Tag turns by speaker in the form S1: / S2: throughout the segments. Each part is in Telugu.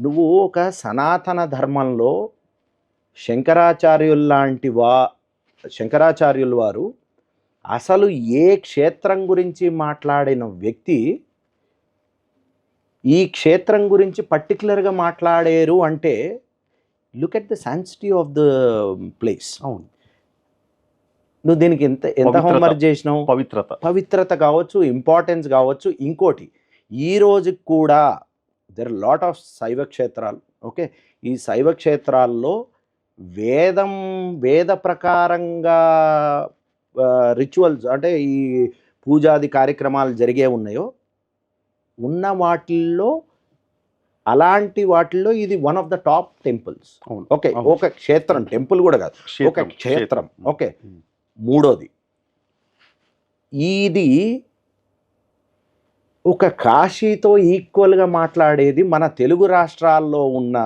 S1: నువ్వు ఒక సనాతన ధర్మంలో శంకరాచార్యుల వారు అసలు ఏ క్షేత్రం గురించి మాట్లాడిన వ్యక్తి ఈ క్షేత్రం గురించి పర్టికులర్గా మాట్లాడారు అంటే look at the sanctity of the place.
S2: అవును.
S1: నువ్వు దీనికి ఎంత ఎంత
S2: పవిత్రత.
S1: హోంవర్క్ చేసినావు? పవిత్రత కావచ్చు, ఇంపార్టెన్స్ కావచ్చు. ఇంకోటి, ఈ రోజుకి కూడా దెర్ లాట్ ఆఫ్ శైవ క్షేత్రాలు. ఓకే, ఈ శైవ క్షేత్రాల్లో వేద ప్రకారంగా రిచువల్స్ అంటే ఈ పూజాది కార్యక్రమాలు జరిగే ఉన్నాయో ఉన్న వాటిల్లో అలాంటి వాటిల్లో ఇది one of the top temples. Okay, ఒక క్షేత్రం, టెంపుల్ కూడా కాదు, ఒక క్షేత్రం. ఓకే, మూడోది ఇది ఒక కాశీతో ఈక్వల్గా మాట్లాడేది మన తెలుగు రాష్ట్రాల్లో ఉన్న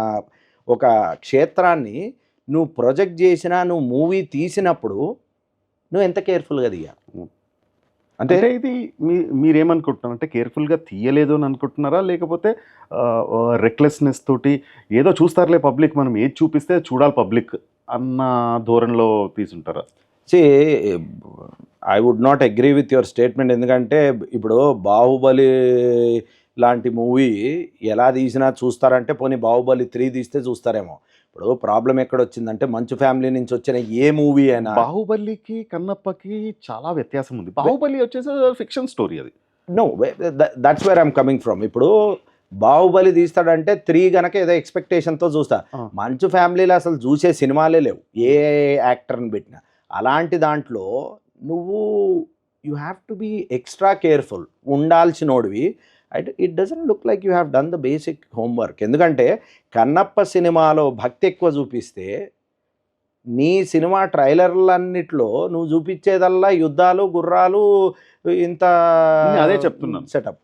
S1: ఒక క్షేత్రాన్ని నువ్వు ప్రొజెక్ట్ చేసినా, నువ్వు మూవీ తీసినప్పుడు నువ్వు ఎంత కేర్ఫుల్గా తీయాలి.
S2: అంటే ఇది మీరేమనుకుంటున్నారు? అంటే కేర్ఫుల్గా తీయలేదు అని అనుకుంటున్నారా, లేకపోతే రెక్లెస్నెస్ తోటి ఏదో చూస్తారులే పబ్లిక్, మనం ఏది చూపిస్తే చూడాలి పబ్లిక్ అన్న ధోరణిలో తీసుంటారా?
S1: I would not agree with your statement. ఎందుకంటే ఇప్పుడు బాహుబలి లాంటి మూవీ ఎలా తీసినా చూస్తారంటే, పోనీ బాహుబలి 3 తీస్తే చూస్తారేమో. ఇప్పుడు ప్రాబ్లం ఎక్కడొచ్చిందంటే, మంచు ఫ్యామిలీ నుంచి వచ్చిన ఏ మూవీ అయినా
S2: బాహుబలికి కన్నప్పకి చాలా వ్యత్యాసం ఉంది. బాహుబలి వచ్చేసి ఫిక్షన్ స్టోరీ. అది
S1: no, that's where I'm coming from. ఇప్పుడు బాహుబలి తీస్తాడంటే 3 గనక ఏదో ఎక్స్పెక్టేషన్తో చూస్తా. మంచు ఫ్యామిలీలో అసలు చూసే సినిమాలే లేవు, ఏ యాక్టర్ని పెట్టినా. అలాంటి దాంట్లో నువ్వు you have to be extra careful ఉండాల్సినోడివి. It doesn't look like you have done the basic homework. ఎందుకంటే కన్నప్ప సినిమాలో భక్తి ఎక్కువ చూపిస్తే నీ సినిమా ట్రైలర్లన్నిట్లో నువ్వు చూపించేదల్లా యుద్ధాలు, గుర్రాలు, ఇంత
S2: అదే చెప్తున్నాను
S1: సెటప్.